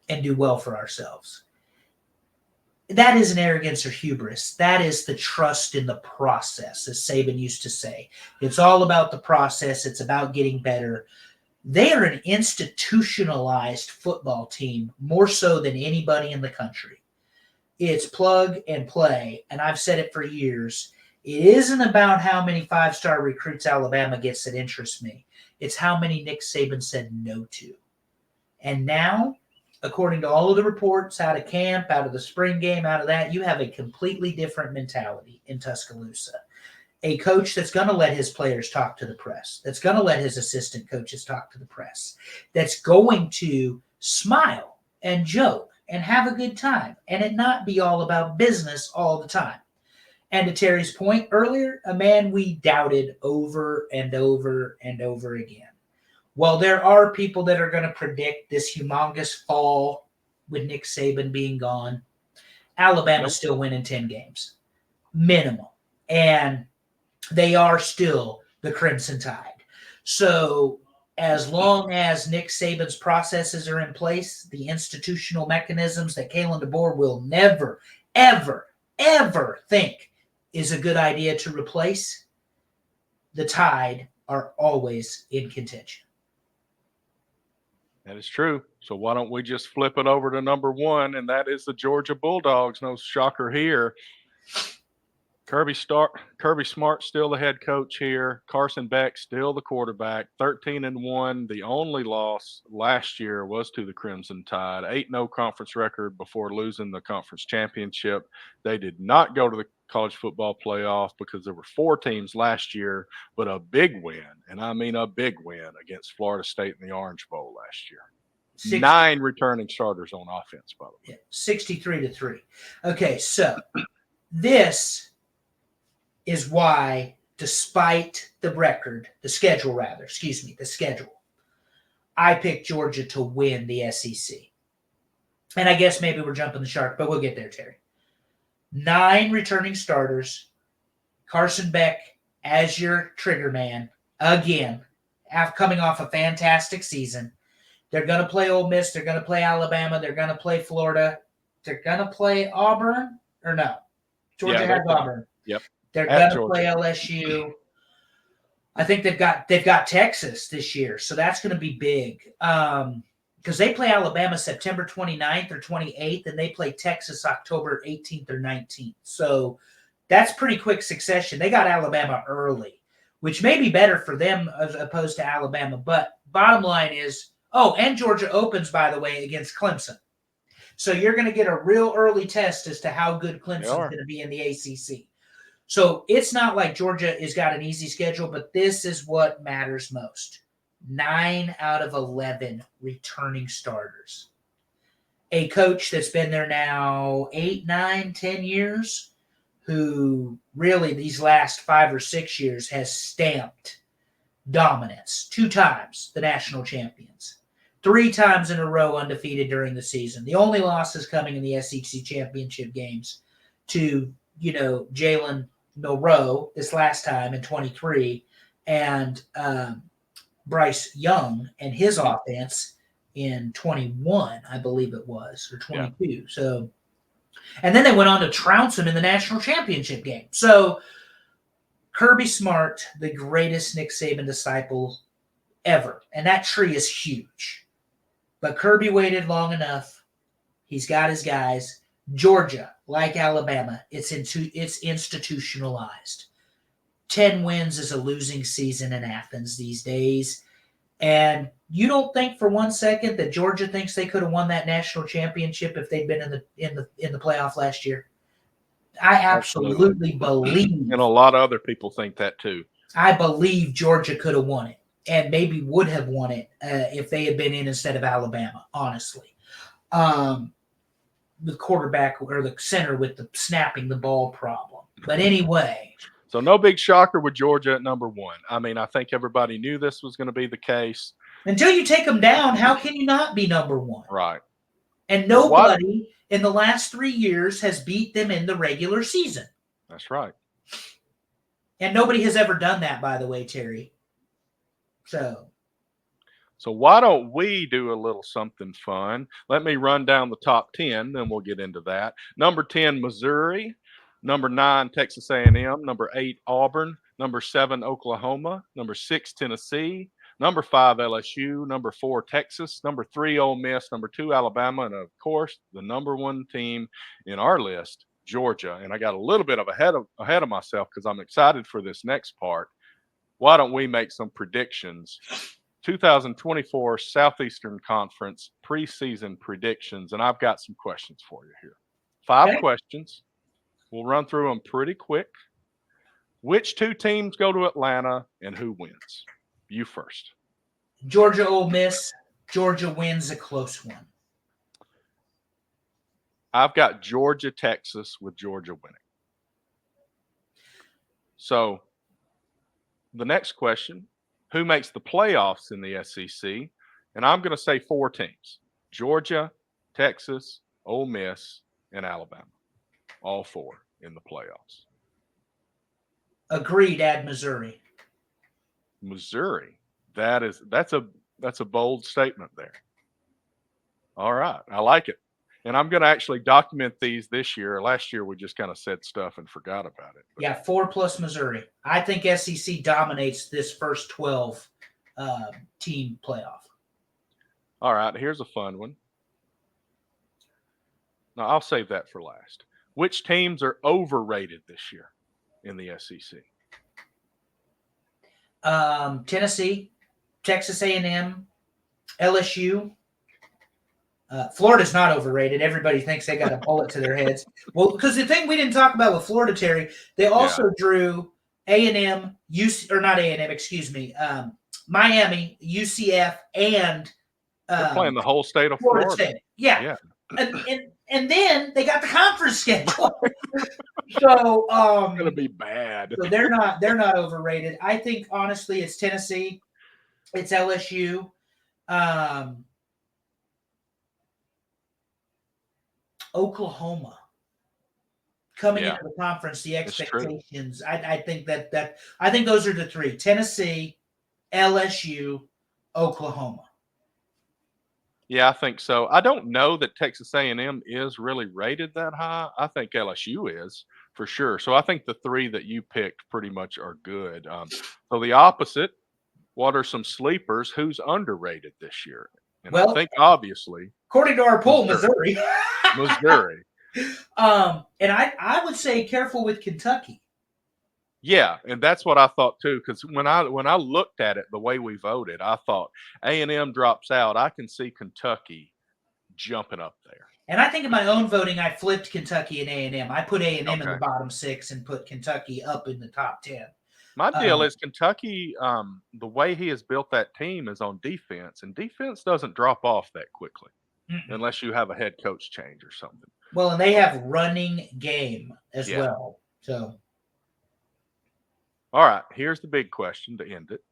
and do well for ourselves. That isn't arrogance or hubris. That is the trust in the process, as Saban used to say. It's all about the process. It's about getting better. They are an institutionalized football team, more so than anybody in the country. It's plug and play, and I've said it for years. It isn't about how many five-star recruits Alabama gets that interests me. It's how many Nick Saban said no to. And now, according to all of the reports out of camp, out of the spring game, out of that, you have a completely different mentality in Tuscaloosa. A coach that's going to let his players talk to the press, that's going to let his assistant coaches talk to the press, that's going to smile and joke and have a good time and it not be all about business all the time. And to Terry's point earlier, a man we doubted over and over and over again. Well, there are people that are going to predict this humongous fall with Nick Saban being gone. Alabama's still winning 10 games, minimum. And they are still the Crimson Tide. So as long as Nick Saban's processes are in place, the institutional mechanisms that Kalen DeBoer will never, ever, ever think is a good idea to replace, the Tide are always in contention. That is true. So why don't we just flip it over to number one, and that is the Georgia Bulldogs. No shocker here. Kirby Smart still the head coach here. Carson Beck still the quarterback. 13-1. The only loss last year was to the Crimson Tide. 8-0 conference record before losing the conference championship. They did not go to the college football playoff because there were 4 teams last year, but a big win, and I mean a big win against Florida State in the Orange Bowl last year. 9 returning starters on offense, by the way. 63-3. Okay, so this is why, despite the schedule, I picked Georgia to win the SEC. And I guess maybe we're jumping the shark, but we'll get there, Terry. 9 returning starters. Carson Beck as your trigger man again, coming off a fantastic season. They're going to play Ole Miss. They're going to play Alabama. They're going to play Florida. They're going to play Auburn, or no? Georgia has Auburn. Yep. They're going to play LSU. I think they've got Texas this year, so that's going to be big because they play Alabama September 29th or 28th, and they play Texas October 18th or 19th. So that's pretty quick succession. They got Alabama early, which may be better for them as opposed to Alabama. But bottom line is, and Georgia opens, by the way, against Clemson. So you're going to get a real early test as to how good Clemson's going to be in the ACC. So it's not like Georgia has got an easy schedule, but this is what matters most. 9 out of 11 returning starters. A coach that's been there now 8, 9, 10 years, who really these last 5 or 6 years has stamped dominance. 2 times the national champions. 3 times in a row undefeated during the season. The only losses coming in the SEC championship games to, Jalen Milroe this last time in 23 and Bryce Young and his offense in 21, I believe it was, or 22. Yeah. So, and then they went on to trounce him in the national championship game. So Kirby Smart, the greatest Nick Saban disciple ever. And that tree is huge. But Kirby waited long enough. He's got his guys. Georgia, like Alabama, it's institutionalized. 10 wins is a losing season in Athens these days. And you don't think for one second that Georgia thinks they could have won that national championship if they'd been in the playoff last year? I absolutely believe. And a lot of other people think that too. I believe Georgia could have won it and maybe would have won it if they had been in instead of Alabama, honestly. The quarterback or the center with the snapping the ball problem. But anyway. So no big shocker with Georgia at number 1. I mean, I think everybody knew this was going to be the case. Until you take them down, how can you not be number 1? Right. And nobody in the last 3 years has beat them in the regular season. That's right. And nobody has ever done that, by the way, Terry. So why don't we do a little something fun? Let me run down the top 10, then we'll get into that. Number 10, Missouri. Number 9, Texas A&M. Number 8, Auburn. Number 7, Oklahoma. Number 6, Tennessee. Number 5, LSU. Number 4, Texas. Number 3, Ole Miss. Number 2, Alabama. And, of course, the number 1 team in our list, Georgia. And I got a little bit of ahead of myself because I'm excited for this next part. Why don't we make some predictions? 2024 Southeastern Conference preseason predictions, and I've got some questions for you here. 5 questions. We'll run through them pretty quick. Which 2 teams go to Atlanta and who wins? You first. Georgia, Ole Miss. Georgia wins a close one. I've got Georgia, Texas with Georgia winning. So the next question, who makes the playoffs in the SEC? And I'm going to say 4 teams: Georgia, Texas, Ole Miss, and Alabama. All 4 in the playoffs. Agreed. Add Missouri. Missouri. That's a bold statement there. All right, I like it. And I'm going to actually document these this year. Last year we just kind of said stuff and forgot about it. Yeah, 4 plus Missouri. I think SEC dominates this first 12 team playoff. All right, here's a fun one. Now I'll save that for last. Which teams are overrated this year in the SEC? Tennessee, Texas A&M, LSU. Florida's not overrated. Everybody thinks they got a bullet to their heads. Well, because the thing we didn't talk about with Florida, Terry, they also drew A&M, Miami, UCF, and they're playing the whole state of Florida State. Yeah. And then they got the conference schedule. So it's gonna be bad. So they're not overrated. I think honestly it's Tennessee, it's LSU. Oklahoma coming into the conference, the expectations. I think I think those are the 3: Tennessee, LSU, Oklahoma. Yeah, I think so. I don't know that Texas A&M is really rated that high. I think LSU is for sure. So I think the 3 that you picked pretty much are good. So the opposite, what are some sleepers? Who's underrated this year? And I think obviously, according to our poll, Missouri. Missouri. And I would say careful with Kentucky. Yeah, and that's what I thought too. Because when I looked at it, the way we voted, I thought A&M drops out. I can see Kentucky jumping up there. And I think in my own voting, I flipped Kentucky and A&M. I put A&M in the bottom 6 and put Kentucky up in the top 10. My deal is Kentucky. The way he has built that team is on defense, and defense doesn't drop off that quickly unless you have a head coach change or something. Well, and they have running game as well. So. All right, here's the big question to end it.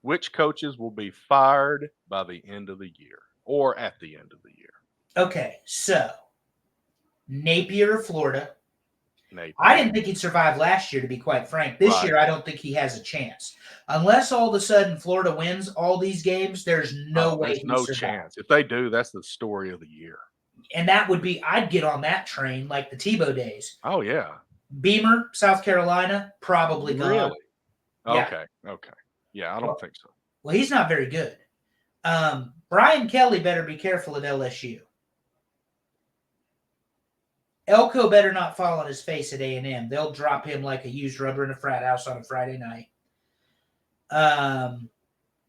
Which coaches will be fired by the end of the year or at the end of the year? Okay, so Napier, Florida. I didn't think he'd survive last year, to be quite frank. This year, I don't think he has a chance. Unless all of a sudden Florida wins all these games, there's no way there's no chance. If they do, that's the story of the year. And that would be, I'd get on that train like the Tebow days. Oh, yeah. Beamer, South Carolina, probably gone. Really? Okay. Yeah, I don't think so. Well, he's not very good. Brian Kelly better be careful at LSU. Elko better not fall on his face at A&M. They'll drop him like a used rubber in a frat house on a Friday night.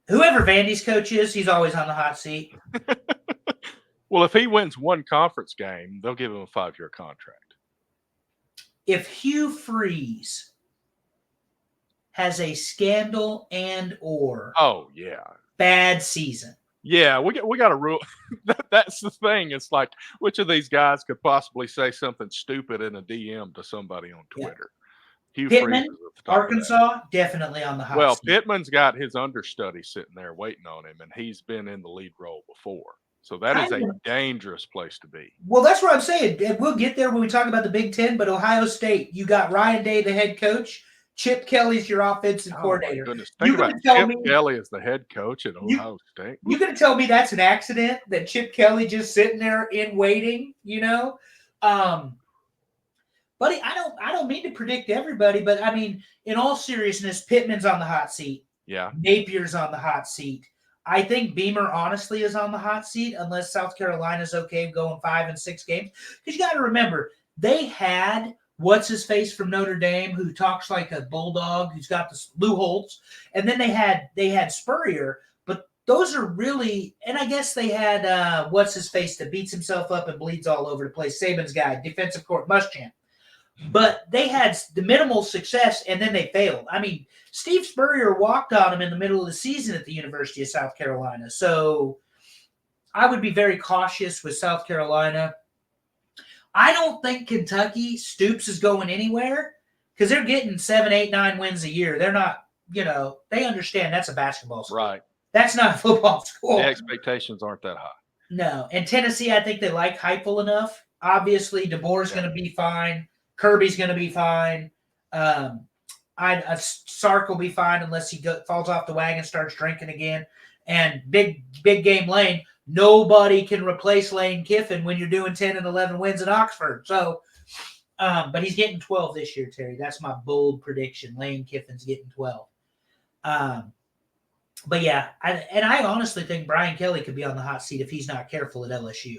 Whoever Vandy's coach is, he's always on the hot seat. Well, if he wins one conference game, they'll give him a 5-year contract. If Hugh Freeze has a scandal and or bad season. Yeah, we got to rule. That's the thing. It's like, which of these guys could possibly say something stupid in a DM to somebody on Twitter? Hugh Pittman, Arkansas, definitely on the hot seat. Pittman's got his understudy sitting there waiting on him, and he's been in the lead role before. So that is Kind a of. dangerous place to be. Well, that's what I'm saying. We'll get there when we talk about the Big Ten, but Ohio State, you got Ryan Day, the head coach. Chip Kelly's your offensive Oh my coordinator. goodness! Think You about gonna tell Chip me Kelly as the head coach at you Ohio State. you gonna tell me that's an accident that Chip Kelly just sitting there in waiting? Um, buddy, I don't mean to predict everybody, but I mean, in all seriousness, Pittman's on the hot seat. Yeah, Napier's on the hot seat. I think Beamer honestly is on the hot seat unless South Carolina's okay going 5 and 6 games. Because you got to remember, they had what's his face from Notre Dame who talks like a bulldog, who's got the Lou Holtz, and then they had Spurrier. But those are really, and I guess they had what's his face that beats himself up and bleeds all over the place. Saban's guy, defensive court Muschamp. But they had the minimal success and then they failed. I mean, Steve Spurrier walked on him in the middle of the season at the University of South Carolina. So I would be very cautious with South Carolina. I don't think Kentucky Stoops is going anywhere because they're getting 7, 8, 9 wins a year. They're not, they understand that's a basketball school. right. That's not a football school. The expectations aren't that high. No. And Tennessee, I think they like Heupel enough. Obviously, DeBoer's going to be fine. Kirby's going to be fine. Sark will be fine unless he falls off the wagon and starts drinking again. And big game Lane, nobody can replace Lane Kiffin when you're doing 10 and 11 wins at Oxford. So, but he's getting 12 this year, Terry. That's my bold prediction. Lane Kiffin's getting 12. But yeah, I honestly think Brian Kelly could be on the hot seat if he's not careful at LSU,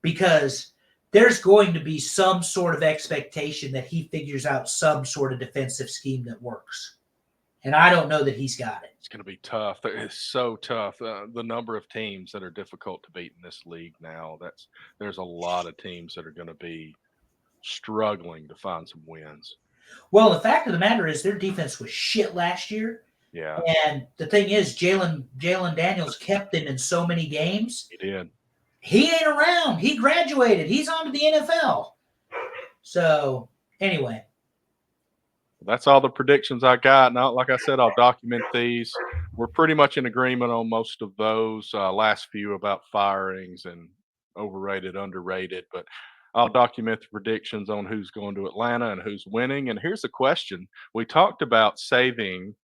because there's going to be some sort of expectation that he figures out some sort of defensive scheme that works. And I don't know that he's got it. It's going to be tough. It's so tough. The number of teams that are difficult to beat in this league now, there's a lot of teams that are going to be struggling to find some wins. Well, the fact of the matter is their defense was shit last year. Yeah. And the thing is, Jalen Daniels kept them in so many games. He did. He ain't around. He graduated. He's on to the NFL. So, anyway. That's all the predictions I got. Now, like I said, I'll document these. We're pretty much in agreement on most of those last few about firings and overrated, underrated. But I'll document the predictions on who's going to Atlanta and who's winning. And here's a question. We talked about saving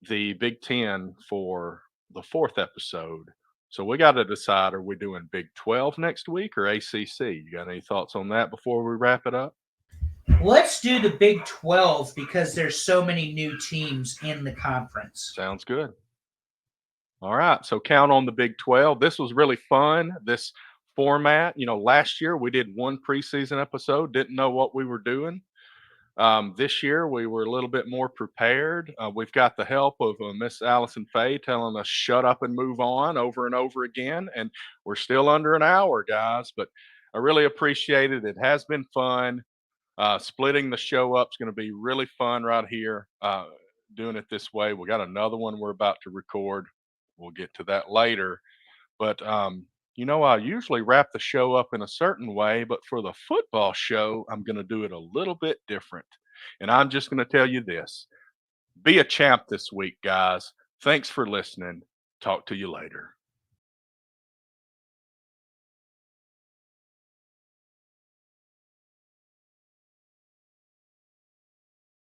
the Big Ten for the 4th episode. So we got to decide, are we doing Big 12 next week or ACC? You got any thoughts on that before we wrap it up? Let's do the Big 12 because there's so many new teams in the conference. Sounds good. All right. So count on the Big 12. This was really fun. This format, last year we did one preseason episode, didn't know what we were doing. This year, we were a little bit more prepared. We've got the help of Miss Allison Fay telling us shut up and move on over and over again. And we're still under an hour, guys, but I really appreciate it. It has been fun. Splitting the show up is going to be really fun right here, doing it this way. We got another one we're about to record. We'll get to that later. But I usually wrap the show up in a certain way, but for the football show, I'm going to do it a little bit different. And I'm just going to tell you this. Be a champ this week, guys. Thanks for listening. Talk to you later.